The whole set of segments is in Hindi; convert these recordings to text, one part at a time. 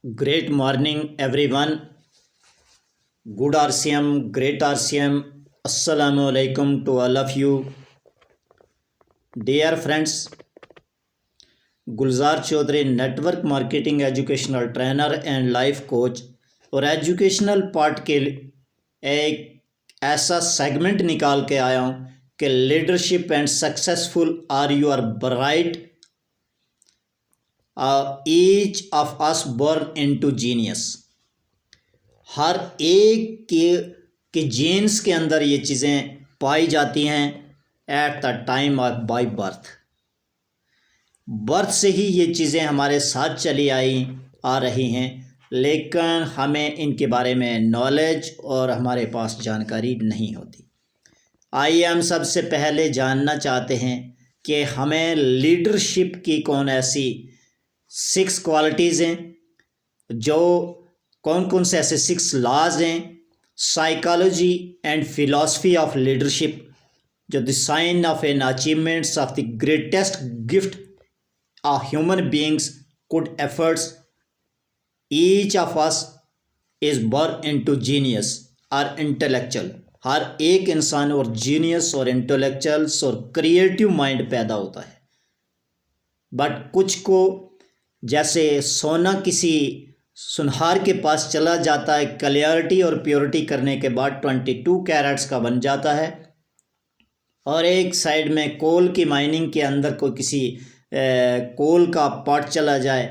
Great morning, everyone. Good RCM, great RCM. Assalamu alaikum to all of you. Dear friends, Gulzar Chaudhary network marketing educational trainer and life coach और एजुकेशनल पार्ट के एक ऐसा सेगमेंट निकाल के आया हूँ कि leadership and successful are you are bright each of us born into genius. हर एक के जीन्स के अंदर ये चीज़ें पाई जाती हैं eight the time of by birth से ही ये चीज़ें हमारे साथ चली आ रही हैं, लेकिन हमें इनके बारे में नॉलेज और हमारे पास जानकारी नहीं होती। आइए हम सबसे पहले जानना चाहते हैं कि हमें लीडरशिप की कौन ऐसी 6 क्वालिटीज़ हैं, जो कौन कौन से ऐसे 6 लॉज हैं, psychology and philosophy of leadership, जो the sign of an achievements of the greatest gift a human beings could efforts. Each of us is born into genius or intellectual. हर एक इंसान और जीनियस और इंटेलेक्चुअल्स और क्रिएटिव माइंड पैदा होता है, बट कुछ को जैसे सोना किसी सुनहार के पास चला जाता है, क्लियरिटी और प्योरिटी करने के बाद 22 कैरेट्स का बन जाता है, और एक साइड में कोल की माइनिंग के अंदर कोई किसी कोल का पार्ट चला जाए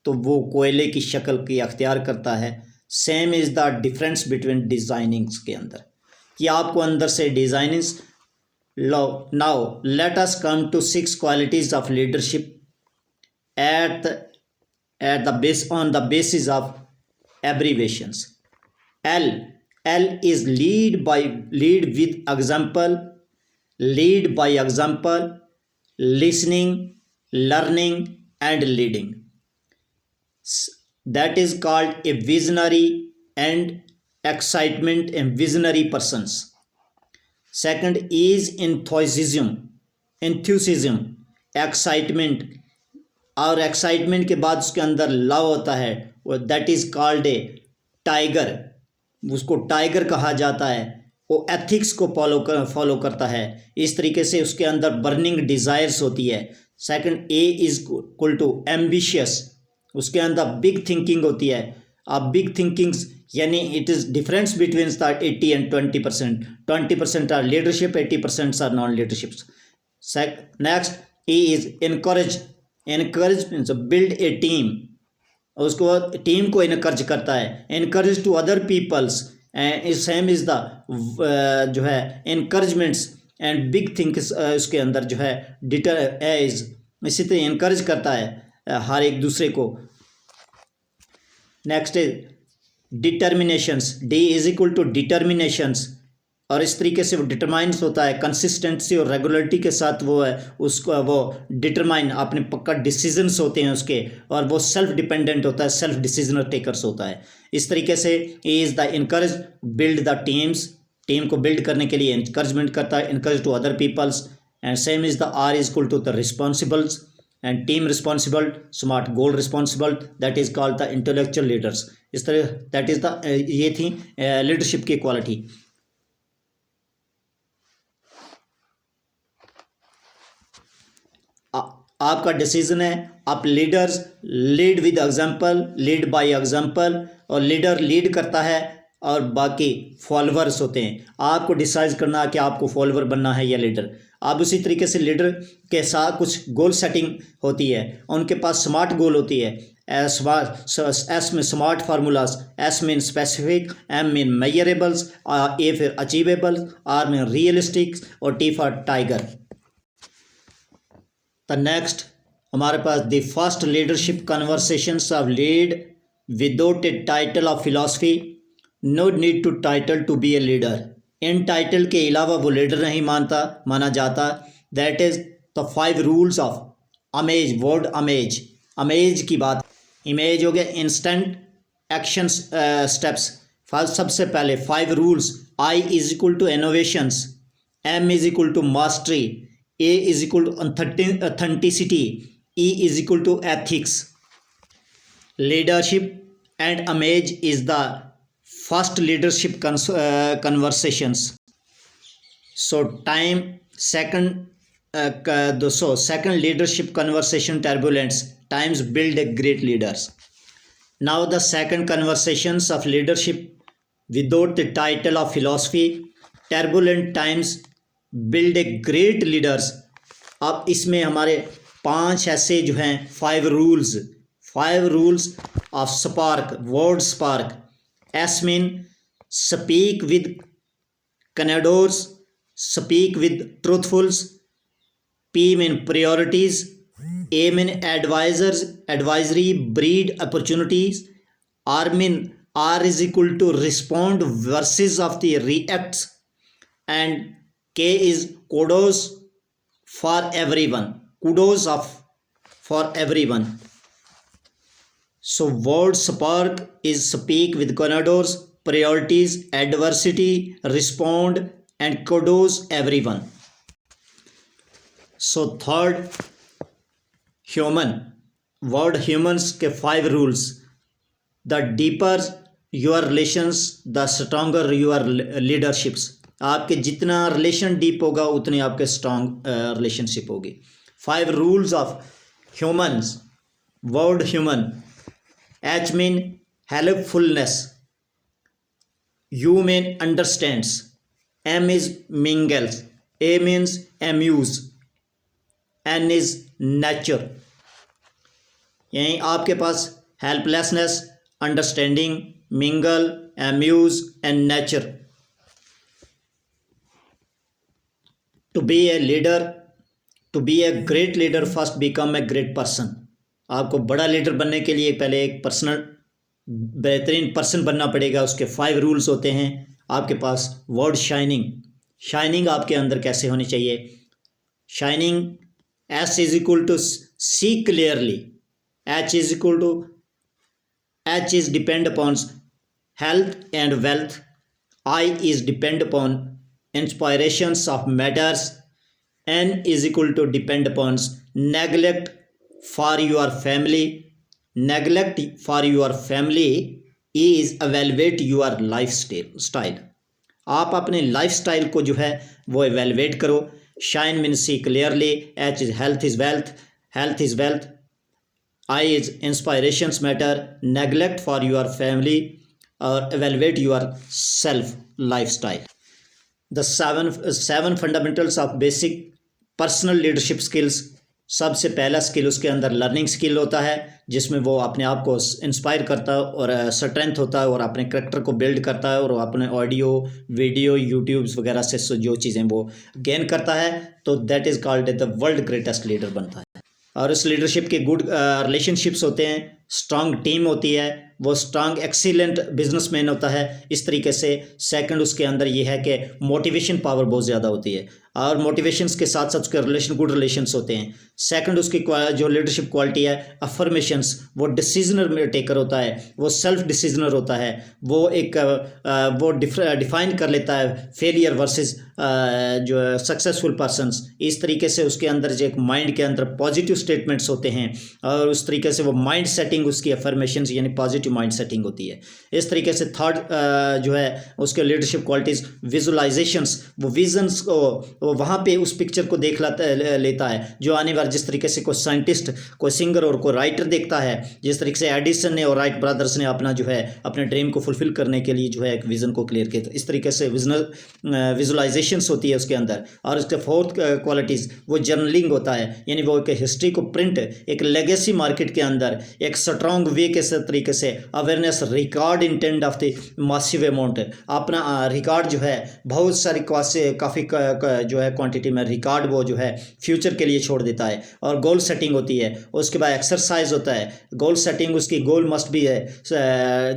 तो वो कोयले की शक्ल की अख्तियार करता है। Same is the difference between designings के अंदर, कि आपको अंदर से डिज़ाइनिंग्स लो। Now let us come to 6 qualities of leadership at the base on the basis of abbreviations. L is lead with example, lead by example, listening, learning and leading. That is called a visionary and excitement and visionary persons. Second is enthusiasm, excitement, और एक्साइटमेंट के बाद उसके अंदर लव होता है, वो that is called a tiger, उसको टाइगर कहा जाता है। वो एथिक्स को फॉलो करता है। इस तरीके से उसके अंदर बर्निंग डिज़ायर्स होती है। Second A is equal to ambitious, उसके अंदर बिग थिंकिंग होती है। अब बिग थिंकिंग्स यानी it is difference between the 80 and 20%। 20% are leadership, 80% are non leaderships. Next A is encourage means build a team, उसको टीम को इनकरेज करता है। Encourage to other peoples, same is the जो है इनकरेजमेंट्स एंड बिग थिंग्स उसके अंदर जो है इज इसी तरह इनकरेज करता है हर एक दूसरे को। Next is determinations, D is equal to determinations, और इस तरीके से वो डिटरमाइंस होता है। कंसिस्टेंसी और रेगुलरिटी के साथ वो है उसको वो डिटरमाइन अपने पक्का डिसीजंस होते हैं उसके, और वो सेल्फ डिपेंडेंट होता है, सेल्फ डिसीजन टेकर्स होता है। इस तरीके से is the encourage build the teams, team को बिल्ड करने के लिए इंकरेजमेंट करता है, encourage to other peoples. And same is the R is equal to the responsibles and team responsible, smart goal responsible, that is called the intellectual leaders. इस तरह दैट इज़ द ये थी लीडरशिप की क्वालिटी। आपका डिसीजन है, आप leaders lead with example, lead by example, और लीडर लीड करता है और बाकी फॉलोअर्स होते हैं। आपको डिसाइड करना है कि आपको फॉलोअर बनना है या लीडर। आप उसी तरीके से लीडर के साथ कुछ गोल सेटिंग होती है, उनके पास स्मार्ट गोल होती है। एस में smart formulas, S mean specific, M mean measurables, A फिर अचीवेबल, आर मीन रियलिस्टिक और T for tiger. The next हमारे पास the first leadership conversations of lead without a title of philosophy. No need to title to be a leader. इन टाइटल के अलावा वो लीडर नहीं माना जाता। That is the 5 rules of amaze. Word amaze की बात, इमेज हो गया इंस्टेंट एक्शन स्टेप्स। सबसे पहले 5 rules. I is equal to innovations, M is equal to mastery, A is equal to authenticity, E is equal to ethics. Leadership and image is the first leadership conversations. So time second second leadership conversation turbulence times build a great leaders. Now the second conversations of leadership without the title of philosophy, turbulent times build a great leaders. अब इसमें हमारे 5 ऐसे जो हैं 5 rules of spark, word spark. S mean speak with candors, speak with truthfuls. P mean priorities. A mean advisory, breed opportunities. R is equal to respond versus of the reacts. And K is kudos for everyone, for everyone. So word spark is speak with candors, priorities, adversity, respond, and kudos everyone. So third, human, word humans के 5 rules. The deeper your relations, the stronger your leaderships. आपके जितना रिलेशन डीप होगा उतनी आपके स्ट्रॉन्ग रिलेशनशिप होगी. 5 rules of humans. Word human. H mean helpfulness. U mean understands. M is mingles. A means amuse. N is nature. यहीं आपके पास helplessness, understanding, mingle, amuse and nature. To be a leader, to be a great leader first become a great person. आपको बड़ा लीडर बनने के लिए पहले एक बेहतरीन पर्सन बनना पड़ेगा. उसके 5 रूल्स होते हैं. आपके पास वर्ड शाइनिंग आपके अंदर कैसे होनी चाहिए. Shining S is equal to see clearly. H is depend upon health and wealth. I is depend upon inspirations of matters. N is equal to depend upon neglect for your family. Neglect for your family is evaluate your lifestyle. आप अपने लाइफस्टाइल को जो है वो evaluate करो. Shine means see clearly. H is health is wealth. I is inspirations matter. Neglect for your family or evaluate your self lifestyle. The seven fundamentals of basic personal leadership skills. सबसे पहला स्किल उसके अंदर लर्निंग स्किल होता है, जिसमें वो अपने आप को इंस्पायर करता है और स्ट्रेंथ होता है और अपने करेक्टर को बिल्ड करता है और अपने ऑडियो वीडियो यूट्यूब्स वगैरह से जो चीज़ें वो गेन करता है, तो that is called the world greatest leader बनता है. और इस लीडरशिप के गुड रिलेशनशिप्स होते हैं, स्ट्रांग टीम होती है, वो स्ट्रांग एक्सीलेंट बिजनेसमैन होता है. इस तरीके से सेकंड उसके अंदर ये है कि मोटिवेशन पावर बहुत ज़्यादा होती है और मोटिवेशंस के साथ साथ उसके गुड रिलेशंस होते हैं. सेकंड उसकी जो लीडरशिप क्वालिटी है अफर्मेशंस, वो डिसीजनर टेकर होता है, वो सेल्फ डिसीजनर होता है, वो एक वो डिफाइन कर लेता है फेलियर वर्सेस जो सक्सेसफुल पर्सनस. इस तरीके से उसके अंदर जो एक माइंड के अंदर पॉजिटिव स्टेटमेंट्स होते हैं और उस तरीके से वो माइंड सेटिंग उसकी अफर्मेशंस यानी पॉजिटिव माइंड सेटिंग होती है. इस तरीके से थर्ड जो है उसके लीडरशिप क्वालिटीज़ विजुअलाइजेशंस, वो विजन्स को वो वहाँ पे उस पिक्चर को देख लेता है जो आने वाले, जिस तरीके से कोई साइंटिस्ट, कोई सिंगर और कोई राइटर देखता है, जिस तरीके से एडिसन ने और राइट ब्रदर्स ने अपना जो है अपने ड्रीम को फुलफिल करने के लिए जो है एक विज़न को क्लियर किया. तो इस तरीके से विजुअलाइजेशंस होती है उसके अंदर. और उसके फोर्थ क्वालिटीज़ वो जर्नलिंग होता है, यानी वो एक हिस्ट्री को प्रिंट, एक लेगेसी मार्केट के अंदर एक स्ट्रॉन्ग वे के तरीके से awareness record intend of the massive amount, अपना रिकॉर्ड जो है बहुत सारी काफ़ी जो है क्वांटिटी में रिकॉर्ड वो जो है फ्यूचर के लिए छोड़ देता है. और गोल सेटिंग होती है, उसके बाद एक्सरसाइज होता है. गोल सेटिंग उसकी गोल मस्ट भी है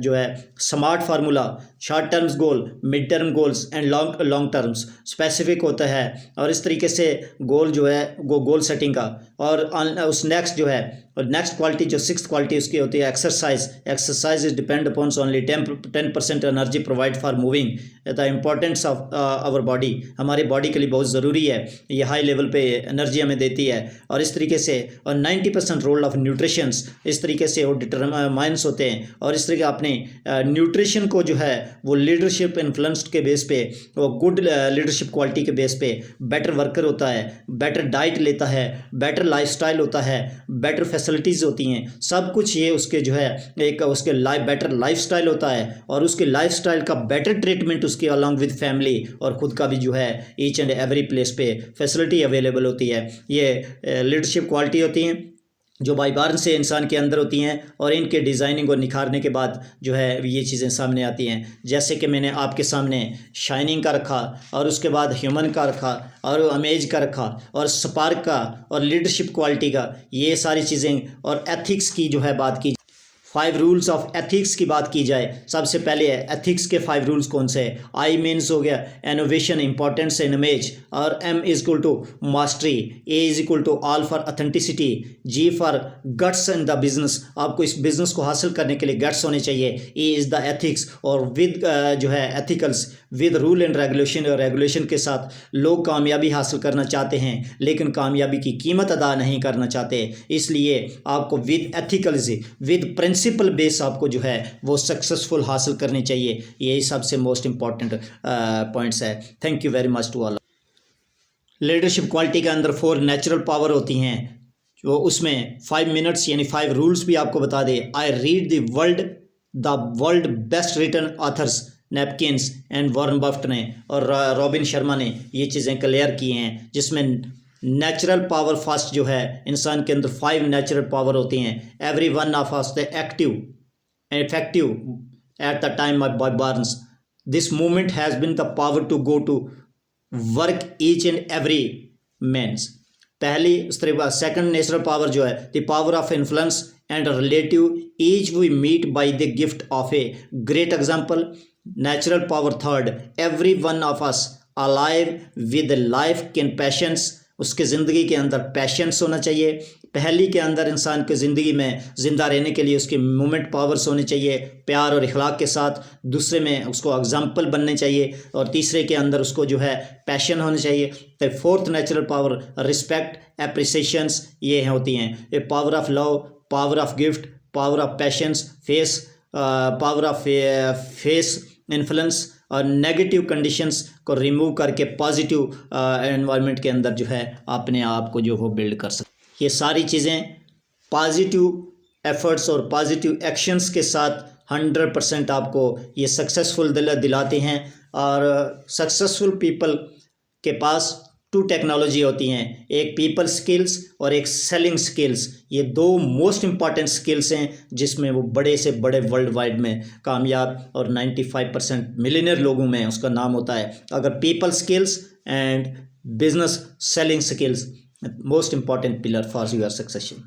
जो है smart formula, short terms goal, mid term goals and long terms specific होता है। और इस तरीके से गोल जो है वो गोल सेटिंग का। और उस नेक्स्ट जो है और नेक्स्ट क्वालिटी जो सिक्स क्वालिटी उसकी होती है exercise is depend upon only 10% energy provide for moving the importance of our body. हमारे बॉडी के लिए बहुत ज़रूरी है, ये हाई लेवल पे एनर्जी हमें देती है। और इस तरीके से और 90% रोल ऑफ न्यूट्रिशंस, इस तरीके से वो डिटरमाइंस होते हैं। और इस तरीके अपने न्यूट्रिशन को जो है वो लीडरशिप इन्फ्लुएंस के बेस पे, वो गुड लीडरशिप क्वालिटी के बेस पे बेटर वर्कर होता है, बेटर डाइट लेता है, बेटर लाइफस्टाइल होता है, बेटर फैसिलिटीज़ होती हैं, सब कुछ ये उसके जो है एक उसके बेटर लाइफस्टाइल होता है। और उसके लाइफस्टाइल का बेटर ट्रीटमेंट उसके अलॉन्ग विद फैमिली और ख़ुद का भी जो है ईच एंड एवरी प्लेस पे फैसिलिटी अवेलेबल होती है। ये लीडरशिप क्वालिटी होती हैं जो बाई बर्थ से इंसान के अंदर होती हैं। और इनके डिज़ाइनिंग और निखारने के बाद जो है ये चीज़ें सामने आती हैं। जैसे कि मैंने आपके सामने शाइनिंग का रखा, और उसके बाद ह्यूमन का रखा, और अमेज का रखा, और स्पार्क का, और लीडरशिप क्वालिटी का, ये सारी चीज़ें। और एथिक्स की जो है बात की, 5 रूल्स ऑफ एथिक्स की बात की जाए, सबसे पहले एथिक्स के 5 रूल्स कौन से हैं। आई मीन्स हो गया इनोवेशन, इंपॉर्टेंस इन इमेज, और M is equal to mastery, A is equal to all for authenticity, G for guts in the business, आपको इस बिजनेस को हासिल करने के लिए गट्स होने चाहिए, ए इज़ द एथिक्स। और विद जो है एथिकल्स विद रूल एंड रेगुलेशन, और रेगुलेशन के साथ लोग कामयाबी हासिल करना चाहते हैं लेकिन कामयाबी की कीमत अदा नहीं करना चाहते, इसलिए आपको विद एथिकल्स विद प्रिंसिपल बेस आपको जो है वो सक्सेसफुल हासिल करनी चाहिए। यही सबसे मोस्ट इंपॉर्टेंट पॉइंट्स है। Thank you very much to all. Leadership quality के अंदर 4 नेचुरल पावर होती हैं, जो उसमें 5 मिनट्स यानी 5 रूल्स भी आपको बता दे। I read the world best written authors Napkins and Warren Buffett ने और रॉबिन शर्मा ने ये चीज़ें क्लियर की हैं, जिसमें नेचुरल पावर फर्स्ट जो है इंसान के अंदर 5 नेचुरल पावर होती हैं। Every one of us the active and effective at the time of burns, this movement has been the power to go to work each and every man's. पहली उसके बाद सेकंड नेचुरल पावर जो है the power of influence and relative each we meet by the gift of a great example. Natural power third, every one of us alive with life can passions, उसके ज़िंदगी के अंदर पैशंस होना चाहिए। पहली के अंदर इंसान के ज़िंदगी में ज़िंदा रहने के लिए उसके मूवमेंट पावर्स होने चाहिए प्यार और इखलाक के साथ। दूसरे में उसको एग्जाम्पल बनने चाहिए, और तीसरे के अंदर उसको जो है पैशन होने चाहिए। तो फोर्थ नेचुरल पावर रिस्पेक्ट एप्रिसिएशंस ये होती हैं। ये power of love, power of gift, power of patience, power of face influence, और नेगेटिव कंडीशंस को रिमूव करके पॉजिटिव एनवायरनमेंट के अंदर जो है अपने आप को जो हो बिल्ड कर सकते। ये सारी चीज़ें पॉजिटिव एफर्ट्स और पॉजिटिव एक्शंस के साथ 100% आपको ये सक्सेसफुल दिलाते हैं। और सक्सेसफुल पीपल के पास 2 टेक्नोलॉजी होती हैं, एक पीपल स्किल्स और एक सेलिंग स्किल्स। ये 2 मोस्ट इम्पॉर्टेंट स्किल्स हैं जिसमें वो बड़े से बड़े वर्ल्ड वाइड में कामयाब, और 95% मिलियनर लोगों में उसका नाम होता है। अगर people skills and business selling skills most important pillar for your succession.